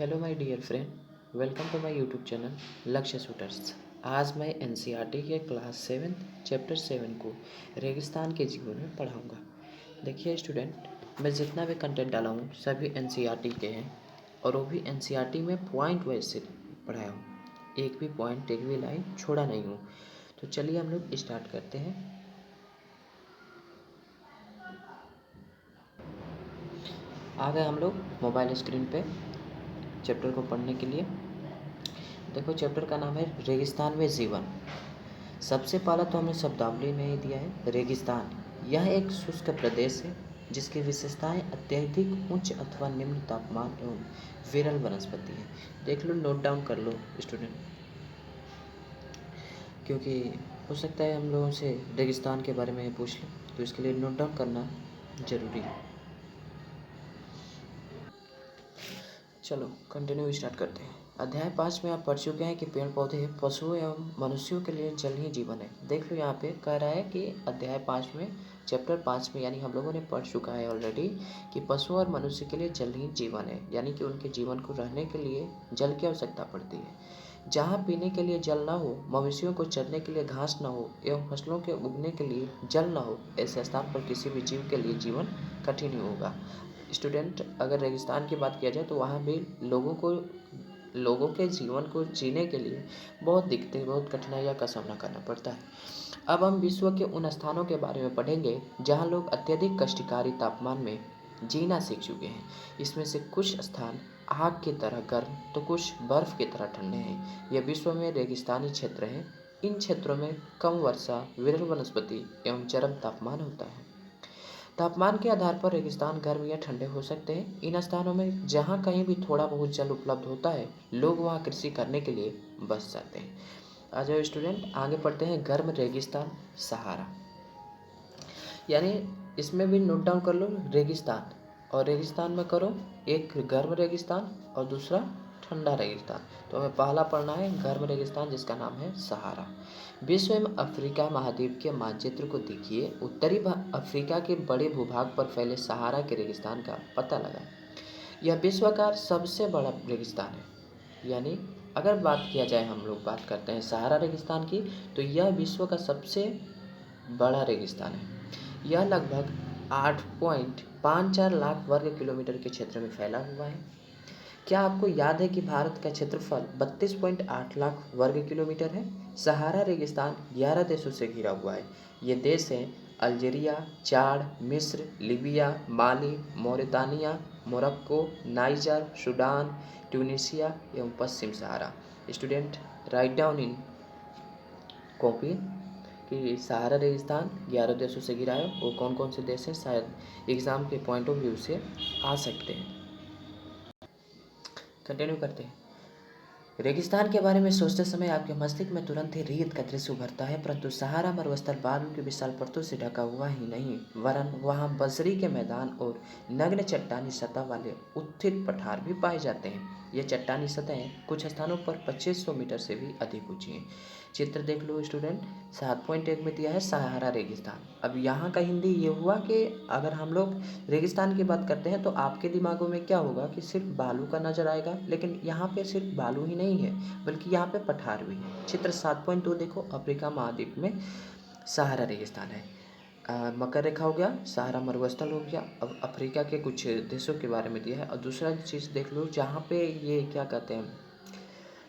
Hello my dear friend, welcome to my YouTube channel Lakshya shooters. आज मैं NCERT के class 7 chapter 7 को रेगिस्तान के जीवन में पढ़ाऊंगा। देखिए स्टूडेंट, मैं जितना भी कंटेंट डाला हूँ सभी एनसीईआरटी के हैं और वो भी एनसीईआरटी में पॉइंट वाइज से पढ़ाया हूँ। एक भी पॉइंट, एक भी लाइन छोड़ा नहीं हूँ। तो चलिए हम लोग स्टार्ट करते हैं। आ गए हम लोग मोबाइल स्क्रीन पे चैप्टर को पढ़ने के लिए। देखो, चैप्टर का नाम है रेगिस्तान में जीवन। सबसे पहला तो हमने शब्दावली में ही दिया है रेगिस्तान। यह एक शुष्क प्रदेश है जिसकी विशेषताएं अत्यधिक उच्च अथवा निम्न तापमान एवं विरल वनस्पति है। देख लो, नोट डाउन कर लो स्टूडेंट, क्योंकि हो सकता है हम लोगों से रेगिस्तान के बारे में पूछ लें, तो इसके लिए नोट डाउन करना जरूरी है। चलो कंटिन्यू स्टार्ट करते हैं। अध्याय 5 में आप पढ़ चुके हैं कि पेड़ पौधे पशुओं एवं मनुष्यों के लिए जल ही जीवन है। देख लो, यहाँ पे कह रहा है कि अध्याय 5 में, चैप्टर 5 में, यानी हम लोगों ने पढ़ चुका है ऑलरेडी कि पशु और मनुष्य के लिए जल ही जीवन है, यानी कि उनके जीवन को रहने के लिए जल की आवश्यकता पड़ती है। जहाँ पीने के लिए जल ना हो, मवेशियों को चरने के लिए घास न हो एवं फसलों के उगने के लिए जल न हो, ऐसे स्थान पर किसी भी जीव के लिए जीवन कठिन ही होगा। स्टूडेंट, अगर रेगिस्तान की बात किया जाए तो वहाँ भी लोगों के जीवन को जीने के लिए बहुत दिक्कतें, बहुत कठिनाइयों का सामना करना पड़ता है। अब हम विश्व के उन स्थानों के बारे में पढ़ेंगे जहाँ लोग अत्यधिक कष्टकारी तापमान में जीना सीख चुके हैं। इसमें से कुछ स्थान आग की तरह गर्म तो कुछ बर्फ की तरह ठंडे हैं। यह विश्व में रेगिस्तानी क्षेत्र हैं। इन क्षेत्रों में कम वर्षा, विरल वनस्पति एवं चरम तापमान होता है। तापमान के आधार पर रेगिस्तान गर्म या ठंडे हो सकते हैं। इन स्थानों में जहाँ कहीं भी थोड़ा बहुत जल उपलब्ध होता है, लोग वहाँ कृषि करने के लिए बस जाते हैं। आ जाओ स्टूडेंट, आगे पढ़ते हैं। गर्म रेगिस्तान सहारा, यानी इसमें भी नोट डाउन कर लो रेगिस्तान, और रेगिस्तान में करो एक गर्म रेगिस्तान और दूसरा ठंडा रेगिस्तान। तो हमें पहला पढ़ना है गर्म रेगिस्तान, जिसका नाम है सहारा। विश्व में अफ्रीका महाद्वीप के मानचित्र को देखिए। उत्तरी अफ्रीका के बड़े भूभाग पर फैले सहारा के रेगिस्तान का पता लगा। यह विश्व का सबसे बड़ा रेगिस्तान है। यानी अगर बात किया जाए, हम लोग बात करते हैं सहारा रेगिस्तान की, तो यह विश्व का सबसे बड़ा रेगिस्तान है। यह लगभग 8.54 लाख वर्ग किलोमीटर के क्षेत्र में फैला हुआ है। क्या आपको याद है कि भारत का क्षेत्रफल 32.8 लाख वर्ग किलोमीटर है? सहारा रेगिस्तान 11 देशों से घिरा हुआ है। ये देश हैं अल्जीरिया, चाड, मिस्र, Libya, Mali, Mauritania, Morocco, Niger, Sudan, Tunisia एवं पश्चिम Sahara. Student, write down in copy कि सहारा रेगिस्तान 11 देशों से घिरा है। वो कौन कौन से देश हैं, शायद एग्ज़ाम के पॉइंट ऑफ व्यू से आ सकते हैं। कंटिन्यू करते हैं। रेगिस्तान के बारे में सोचते समय आपके मस्तिष्क में तुरंत ही रेत का दृश्य उभरता है, परंतु सहारा मरुस्थल बालू के विशाल परतों से ढका हुआ ही नहीं, वरन वहाँ बजरी के मैदान और नग्न चट्टानी सतह वाले उत्थित पठार भी पाए जाते हैं। ये चट्टानी सतहें कुछ स्थानों पर 2500 मीटर से भी अधिक ऊंची हैं। चित्र देख लो स्टूडेंट, 7.1 में दिया है सहारा रेगिस्तान। अब यहाँ का हिंदी ये हुआ कि अगर हम लोग रेगिस्तान की बात करते हैं तो आपके दिमागों में क्या होगा कि सिर्फ बालू का नजर आएगा, लेकिन यहाँ पे सिर्फ बालू ही नहीं है, बल्कि यहाँ पे पठार भी है। चित्र 7.2 देखो, अफ्रीका महाद्वीप में सहारा रेगिस्तान है। मकर रेखा हो गया, सहारा मरुस्थल हो गया। अब अफ्रीका के कुछ देशों के बारे में दिया है। और दूसरा चीज़ देख लो, जहाँ पे ये क्या कहते हैं,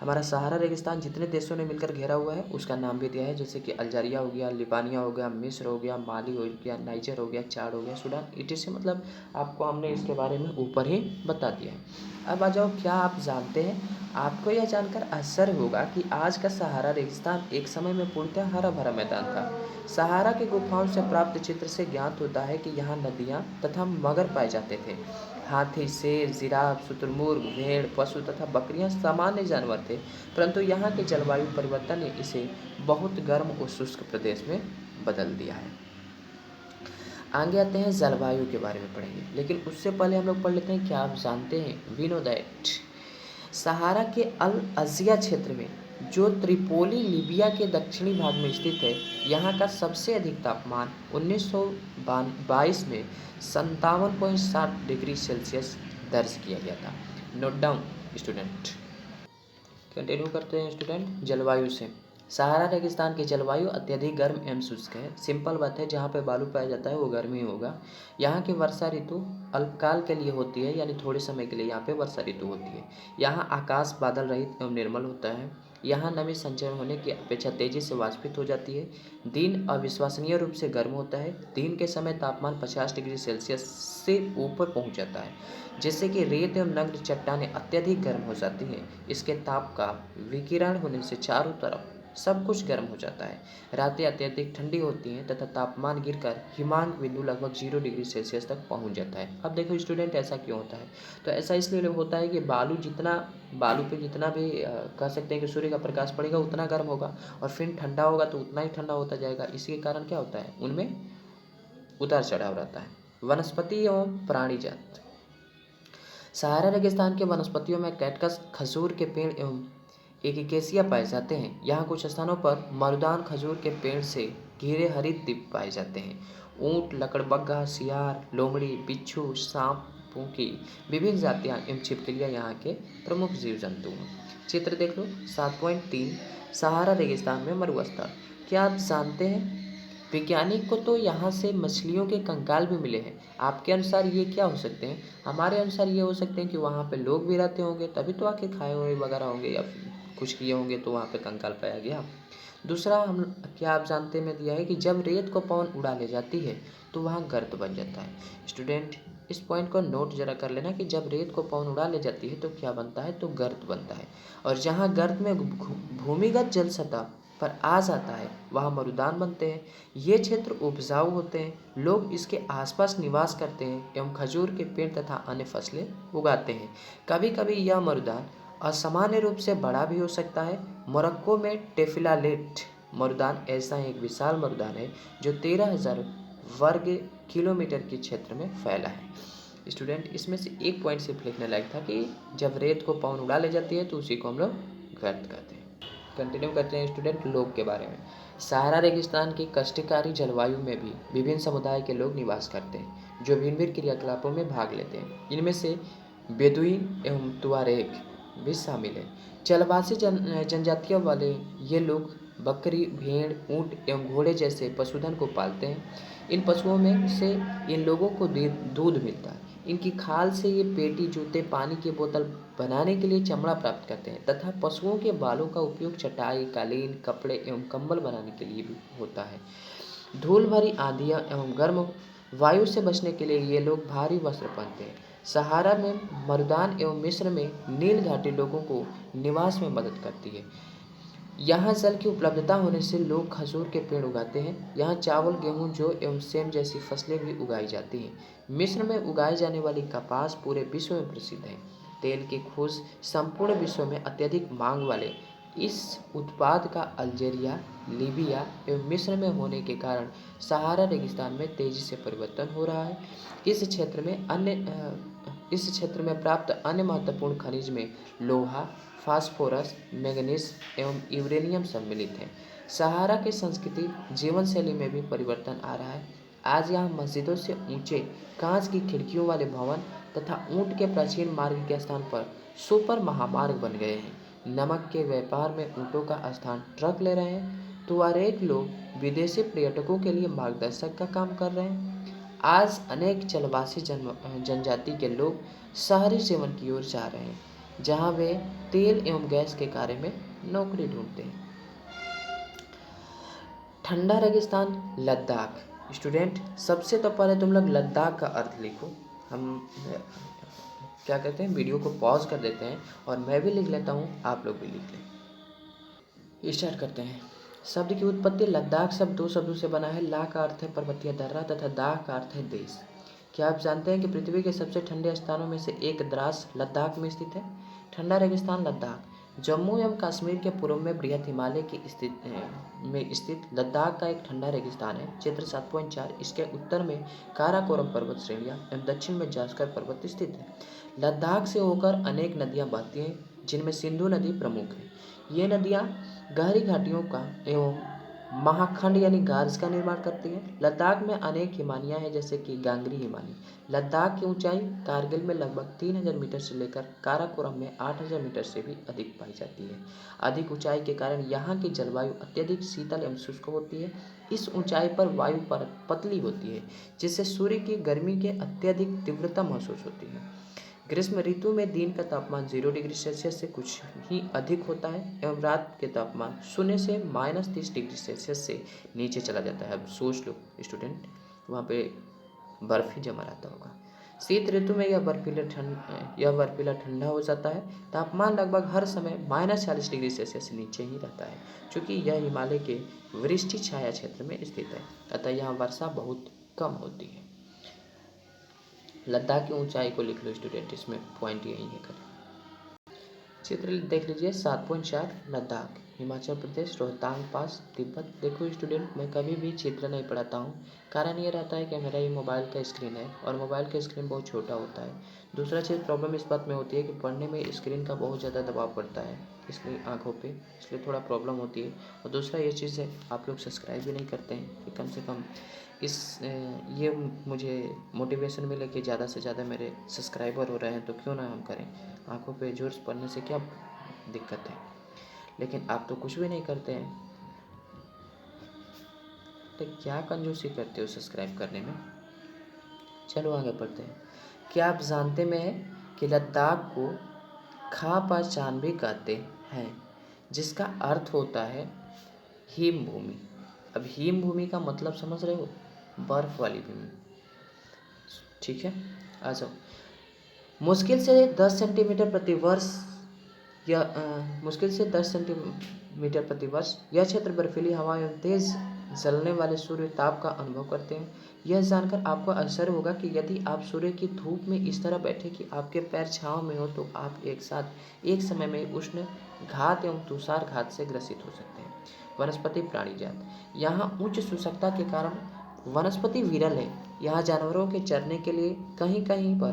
हमारा सहारा रेगिस्तान जितने देशों ने मिलकर घेरा हुआ है उसका नाम भी दिया है, जैसे कि अल्जीरिया हो गया, लिबानिया हो गया, मिस्र हो गया, माली हो गया, नाइजर हो गया, चाड हो गया, सूडान, इटसे मतलब आपको हमने इसके बारे में ऊपर ही बता दिया है। अब आ जाओ, क्या आप जानते हैं, आपको यह जानकर आश्चर्य होगा कि आज का सहारा रेगिस्तान एक समय में पूर्णतः हरा भरा मैदान था। सहारा की गुफाओं से प्राप्त चित्र से ज्ञात होता है कि यहाँ नदियाँ तथा मगर पाए जाते थे। हाथी, शेर, जिराफ, शुतुरमुर्ग, भेड़, पशु तथा बकरियां सामान्य जानवर थे, परंतु यहाँ के जलवायु परिवर्तन ने इसे बहुत गर्म और शुष्क प्रदेश में बदल दिया है। आगे आते हैं, जलवायु के बारे में पढ़ेंगे, लेकिन उससे पहले हम लोग पढ़ लेते हैं। क्या आप जानते हैं, वी नो दैट सहारा के अल अजिया क्षेत्र में, जो त्रिपोली लीबिया के दक्षिणी भाग में स्थित है, यहाँ का सबसे अधिक तापमान 1922 में 57.7 डिग्री सेल्सियस दर्ज किया गया था। Note down student. कंटिन्यू करते हैं स्टूडेंट। जलवायु से, सहारा रेगिस्तान की जलवायु अत्यधिक गर्म एवं शुष्क है। सिंपल बात है, जहाँ पे बालू पाया जाता है वो गर्मी होगा। यहाँ की वर्षा ऋतु अल्पकाल के लिए होती है, यानी थोड़े समय के लिए यहाँ पे वर्षा ऋतु होती है। यहाँ आकाश बादल रहित एवं निर्मल होता है। यहाँ नमी संचय होने की अपेक्षा तेजी से वाष्पित हो जाती है। दिन अविश्वसनीय रूप से गर्म होता है। दिन के समय तापमान 50 डिग्री सेल्सियस से ऊपर पहुँच जाता है, जिससे कि रेत एवं नग्न चट्टानें अत्यधिक गर्म हो जाती हैं। इसके ताप का विकिरण होने से चारों तरफ सब कुछ गर्म हो जाता है। रातें अत्यधिक ठंडी होती हैं तथा तापमान गिरकर हिमांक बिंदु लगभग 0 डिग्री सेल्सियस तक पहुंच जाता है। अब देखो स्टूडेंट, ऐसा क्यों होता है? तो ऐसा इसलिए होता है कि बालू पे जितना भी कह सकते हैं कि सूर्य का प्रकाश पड़ेगा उतना गर्म होगा, और फिर ठंडा होगा तो उतना ही ठंडा होता जाएगा। इसी के कारण क्या होता है, उनमें उतार चढ़ाव रहता है। वनस्पति एवं प्राणी जात, सहारा रेगिस्तान के वनस्पतियों में कैक्टस, खजूर के पेड़ एवं एकिकेसिया पाए जाते हैं। यहाँ कुछ स्थानों पर मरुदान खजूर के पेड़ से घिरे हरित द्वीप पाए जाते हैं। ऊंट, लकड़बग्घा, सियार, लोमड़ी, बिच्छू, सांपों की विभिन्न जातियाँ एवं छिपकलियाँ यहाँ के प्रमुख जीव जंतु हैं। चित्र देख लो 7.3, सहारा रेगिस्तान में मरुस्थल। क्या आप जानते हैं, वैज्ञानिक को तो यहाँ से मछलियों के कंकाल भी मिले हैं। आपके अनुसार ये क्या हो सकते हैं? हमारे अनुसार ये हो सकते हैं कि वहाँ पे लोग भी रहते होंगे, तभी तो आके खाए हुए वगैरह होंगे, या कुछ किए होंगे तो वहाँ पे कंकाल पाया गया। दूसरा, हम क्या आप जानते में दिया है कि जब रेत को पवन उड़ा ले जाती है तो वहाँ गर्त बन जाता है। स्टूडेंट, इस पॉइंट को नोट जरा कर लेना कि जब रेत को पवन उड़ा ले जाती है तो क्या बनता है, तो गर्त बनता है। और जहाँ गर्त में भूमिगत जल सतह पर आ जाता है वहाँ मरुदान बनते हैं। ये क्षेत्र उपजाऊ होते हैं। लोग इसके आसपास निवास करते हैं एवं खजूर के पेड़ तथा अन्य फसलें उगाते हैं। कभी कभी यह मरुदान असामान्य रूप से बड़ा भी हो सकता है। मोरक्को में टेफिलालेट मरुदान ऐसा एक विशाल मरुदान है जो 13,000 वर्ग किलोमीटर के क्षेत्र में फैला है। स्टूडेंट, इसमें से एक पॉइंट सिर्फ लिखने लायक था कि जब रेत को पवन उड़ा ले जाती है तो उसी को हम लोग गर्त कहते हैं। कंटिन्यू करते हैं स्टूडेंट लोग के बारे में। सहारा रेगिस्तान की कष्टकारी जलवायु में भी विभिन्न समुदाय के लोग निवास करते हैं जो भिन्न भिन्न क्रियाकलापों में भाग लेते हैं। इनमें से बेदुइन एवं तुआरेग भी शामिल है। जलवासी जनजातियों वाले ये लोग बकरी, भेड़, ऊंट एवं घोड़े जैसे पशुधन को पालते हैं। इन पशुओं में से इन लोगों को दूध मिलता है। इनकी खाल से ये पेटी, जूते, पानी की बोतल बनाने के लिए चमड़ा प्राप्त करते हैं तथा पशुओं के बालों का उपयोग चटाई, कालीन, कपड़े एवं कंबल बनाने के लिए भी होता है। धूल भरी आंधियाँ एवं गर्म वायु से बचने के लिए ये लोग भारी वस्त्र पहनते हैं। सहारा में मरुदान एवं मिस्र में नील घाटी लोगों को निवास में मदद करती है। यहाँ जल की उपलब्धता होने से लोग खजूर के पेड़ उगाते हैं। यहाँ चावल, गेहूँ, जौ एवं सेम जैसी फसलें भी उगाई जाती हैं। मिस्र में उगाई जाने वाली कपास पूरे विश्व में प्रसिद्ध है। तेल की खोज संपूर्ण विश्व में अत्यधिक मांग वाले इस उत्पाद का अल्जीरिया, लीबिया एवं मिस्र में होने के कारण सहारा रेगिस्तान में तेजी से परिवर्तन हो रहा है। इस क्षेत्र में प्राप्त अन्य महत्वपूर्ण खनिज में लोहा, फास्फोरस, मैंगनीज एवं यूरेनियम सम्मिलित है। सहारा की संस्कृति जीवन शैली में भी परिवर्तन आ रहा है। आज यहाँ मस्जिदों से ऊंचे कांच की खिड़कियों वाले भवन तथा ऊंट के प्राचीन मार्ग के स्थान पर सुपर महामार्ग बन गए हैं। नमक के व्यापार में ऊंटों का स्थान ट्रक ले रहे हैं। तुआरेग लोग विदेशी पर्यटकों के लिए मार्गदर्शक का काम कर रहे हैं। आज अनेक जलवासी जनजाति के लोग शहरी जीवन की ओर जा रहे हैं, जहां वे तेल एवं गैस के कार्य में नौकरी ढूंढते हैं। ठंडा रेगिस्तान लद्दाख। स्टूडेंट, सबसे तो पहले तुम लोग लद्दाख का अर्थ लिखो। हम क्या करते हैं, वीडियो को पॉज कर देते हैं और मैं भी लिख लेता हूँ, आप लोग भी लिख लें। स्टार्ट करते हैं। शब्द की उत्पत्ति लद्दाख शब्द दो शब्दों से बना है। ला का अर्थ है पर्वतीय दर्रा तथा दाह का अर्थ है देश। क्या आप जानते हैं कि पृथ्वी के सबसे ठंडे स्थानों में से एक द्रास लद्दाख में स्थित है? ठंडा रेगिस्तान लद्दाख जम्मू एवं कश्मीर के पूर्व में बृहद हिमालय की स्थित लद्दाख का एक ठंडा रेगिस्तान है। चित्र 7.4। इसके उत्तर में काराकोरम पर्वत श्रेणियां एवं दक्षिण में जास्कर पर्वत स्थित है। लद्दाख से होकर अनेक नदियां बहती हैं, जिनमें सिंधु नदी प्रमुख है। ये नदियां गहरी घाटियों का एवं महाखंड यानी गार्स का निर्माण करती है। लद्दाख में अनेक हिमानियाँ हैं जैसे कि गांगरी हिमानी। लद्दाख की ऊंचाई कारगिल में लगभग 3000 मीटर से लेकर काराकोरम में 8000 मीटर से भी अधिक पाई जाती है। अधिक ऊंचाई के कारण यहाँ की जलवायु अत्यधिक शीतल एवं शुष्क होती है। इस ऊंचाई पर वायु परत पतली होती है जिससे सूर्य की गर्मी की अत्यधिक तीव्रता महसूस होती है। ग्रीष्म ऋतु में दिन का तापमान 0 डिग्री सेल्सियस से कुछ ही अधिक होता है एवं रात के तापमान 0 से -30 डिग्री सेल्सियस से नीचे चला जाता है। अब सोच लो स्टूडेंट, वहाँ पे बर्फ ही जमा रहता होगा। शीत ऋतु में यह बर्फीला ठंडा हो जाता है। तापमान लगभग हर समय -40 डिग्री सेल्सियस से नीचे ही रहता है क्योंकि यह हिमालय के वृष्टि छाया क्षेत्र में स्थित है, अतः यहाँ वर्षा बहुत कम होती है। लद्दाख की ऊंचाई को लिख लो स्टूडेंट, इसमें पॉइंट यही है। करें चित्र देख लीजिए 7.4 लद्दाख, हिमाचल प्रदेश, रोहतांग पास, तिब्बत। देखो स्टूडेंट, मैं कभी भी चित्र नहीं पढ़ाता हूँ, कारण ये रहता है कि मेरा ये मोबाइल का स्क्रीन है और मोबाइल का स्क्रीन बहुत छोटा होता है। दूसरा चीज़ प्रॉब्लम इस बात में होती है कि पढ़ने में स्क्रीन का बहुत ज़्यादा दबाव पड़ता है, इसलिए आँखों पे, इसलिए थोड़ा प्रॉब्लम होती है। और दूसरा ये चीज़ है, आप लोग सब्सक्राइब भी नहीं करते हैं कि कम से कम ये मुझे मोटिवेशन मिले कि ज़्यादा से ज़्यादा मेरे सब्सक्राइबर हो रहे हैं तो क्यों ना हम करें। आंखों पे जोर से पढ़ने से क्या दिक्कत है, लेकिन आप तो कुछ भी नहीं करते हैं, तो क्या कंजूसी करते हो सब्सक्राइब करने में। चलो आगे बढ़ते हैं। क्या आप जानते में है कि लद्दाख को खा पहचान भी कहते हैं, जिसका अर्थ होता है हिम भूमि। अब हिम भूमि का मतलब समझ रहे हो, बर्फ वाली भूमि, ठीक है। आ जाओ। मुश्किल से 10 सेंटीमीटर प्रति वर्ष मुश्किल से 10 सेंटीमीटर प्रति वर्ष यह क्षेत्र बर्फीली हवा एवं तेज जलने वाले सूर्य ताप का अनुभव करते हैं। यह जानकर आपको आश्चर्य होगा कि यदि आप सूर्य की धूप में इस तरह बैठे कि आपके पैर छांव में हो तो आप एक समय में उष्ण घात एवं तुषार घात से ग्रसित हो सकते हैं। वनस्पति प्राणी जात, यहाँ उच्च शुष्कता के कारण वनस्पति विरल है। यहाँ जानवरों के चरने के लिए कहीं कहीं पर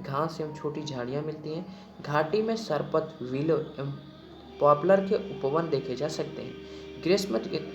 घास एवं छोटी झाड़ियाँ मिलती हैं। घाटी में सरपत, विलो एवं पॉपुलर के उपवन देखे जा सकते हैं।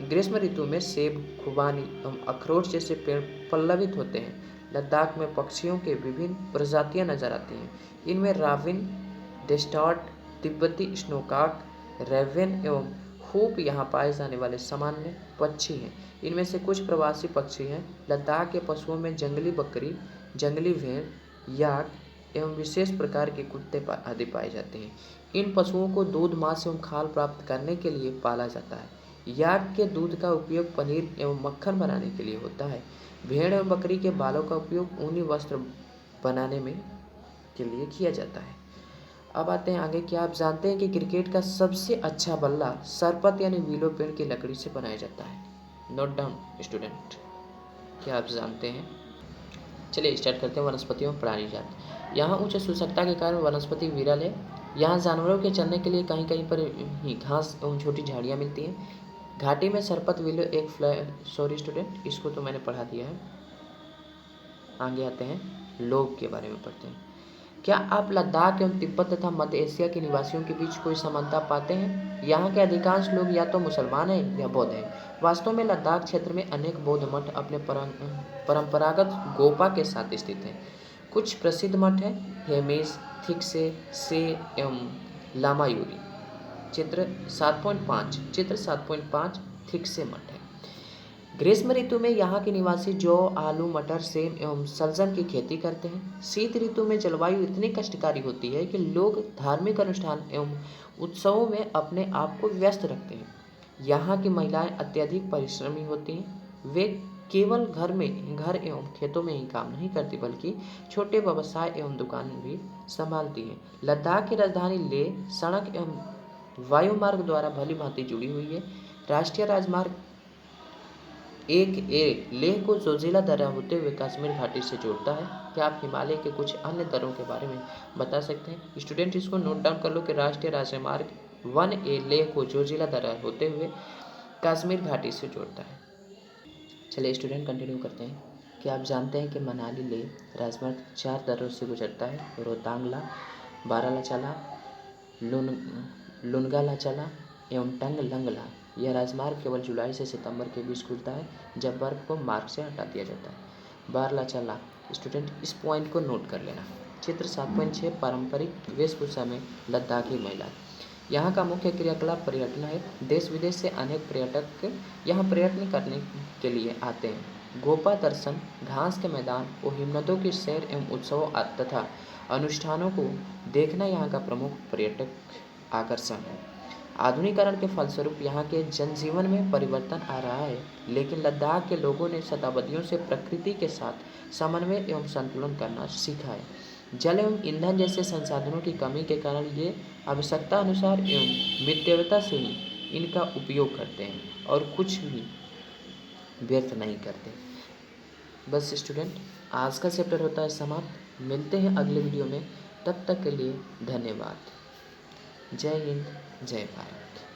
ग्रीष्म ऋतु में सेब, खुबानी एवं अखरोट जैसे पेड़ पल्लवित होते हैं। लद्दाख में पक्षियों के विभिन्न प्रजातियां नजर आती हैं। इनमें राविन, डेस्टॉर्ट, तिब्बती स्नोकॉक, रेवेन एवं खूब यहाँ पाए जाने वाले सामान्य पक्षी हैं। इनमें से कुछ प्रवासी पक्षी हैं। लद्दाख के पशुओं में जंगली बकरी, जंगली भेड़, याक एवं विशेष प्रकार के कुत्ते आदि पाए जाते हैं। इन पशुओं को दूध, मांस एवं खाल प्राप्त करने के लिए पाला जाता है। याक के दूध का उपयोग पनीर एवं मक्खन बनाने के लिए होता है। भेड़ एवं बकरी के बालों का उपयोग ऊनी वस्त्र बनाने में के लिए किया जाता है। अब आते हैं आगे। क्या आप जानते हैं कि क्रिकेट का सबसे अच्छा बल्ला सरपत यानी विलो पेड़ की लकड़ी से बनाया जाता है। नोट डाउन स्टूडेंट, क्या आप जानते हैं। चलिए स्टार्ट करते हैं। वनस्पतियों प्राणी जात, यहाँ उच्च शुष्कता के कारण वनस्पति विरल है। यहाँ जानवरों के चरने के लिए कहीं कहीं पर ही घास एवं छोटी झाड़ियाँ मिलती हैं। घाटी में सरपत, विलो एक सॉरी स्टूडेंट, इसको तो मैंने पढ़ा दिया है। आगे आते हैं, लोग के बारे में पढ़ते हैं। क्या आप लद्दाख एवं तिब्बत तथा मध्य एशिया के निवासियों के बीच कोई समानता पाते हैं। यहाँ के अधिकांश लोग या तो मुसलमान हैं या बौद्ध हैं। वास्तव में लद्दाख क्षेत्र में अनेक बौद्ध मठ अपने परंपरागत गोपा के साथ स्थित हैं। कुछ प्रसिद्ध मठ हैं हेमिस, थिक्से, से एवं लामायूरी। चित्र 7.5 थिक्से मठ है। ग्रीष्म ऋतु में यहाँ के निवासी जौ, आलू, मटर, सेम एवं सलजम की खेती करते हैं। शीत ऋतु में जलवायु इतनी कष्टकारी होती है कि लोग धार्मिक अनुष्ठान एवं उत्सवों में अपने आप को व्यस्त रखते हैं। यहाँ की महिलाएं अत्यधिक परिश्रमी होती हैं। वे केवल घर एवं खेतों में ही काम नहीं करती बल्कि छोटे व्यवसाय एवं दुकान भी संभालती हैं। लद्दाख की राजधानी लेह सड़क एवं वायुमार्ग द्वारा भली भांति जुड़ी हुई है। राष्ट्रीय राजमार्ग 1A लेह को जोजिला दर्रा होते हुए कश्मीर घाटी से जोड़ता है। क्या आप हिमालय के कुछ अन्य दर्रों के बारे में बता सकते हैं। स्टूडेंट इसको नोट डाउन कर लो कि राष्ट्रीय राजमार्ग 1A लेह को जोजिला दर्रा होते हुए कश्मीर घाटी से जोड़ता है। चलिए स्टूडेंट कंटिन्यू करते हैं। क्या आप जानते हैं कि मनाली लेह राजमार्ग 4 दर्रों से गुजरता है। रोहतांगला, बारालाचाला, लुनगालाचाला एवं टंग लंगला। यह राजमार्ग केवल जुलाई से सितंबर के बीच खुलता है, जब बर्फ को मार्ग से हटा दिया जाता है। बारला चला। स्टूडेंट इस पॉइंट को नोट कर लेना। चित्र 7.6 पारंपरिक वेशभूषा में लद्दाखी महिला। यहाँ का मुख्य क्रियाकलाप पर्यटन है। देश विदेश से अनेक पर्यटक यहाँ पर्यटन करने के लिए आते हैं। गोपा दर्शन, घास के मैदान और हिमनदों की सैर एवं उत्सवों तथा अनुष्ठानों को देखना यहाँ का प्रमुख पर्यटक आकर्षण है। आधुनिकीकरण के फलस्वरूप यहाँ के जनजीवन में परिवर्तन आ रहा है, लेकिन लद्दाख के लोगों ने शताब्दियों से प्रकृति के साथ समन्वय एवं संतुलन करना सीखा है। जल एवं ईंधन जैसे संसाधनों की कमी के कारण ये आवश्यकता अनुसार एवं मितव्ययता से ही इनका उपयोग करते हैं और कुछ भी व्यर्थ नहीं करते। बस स्टूडेंट, आज का चैप्टर होता है समाप्त। मिलते हैं अगले वीडियो में, तब तक के लिए धन्यवाद। जय हिंद, जय भारत।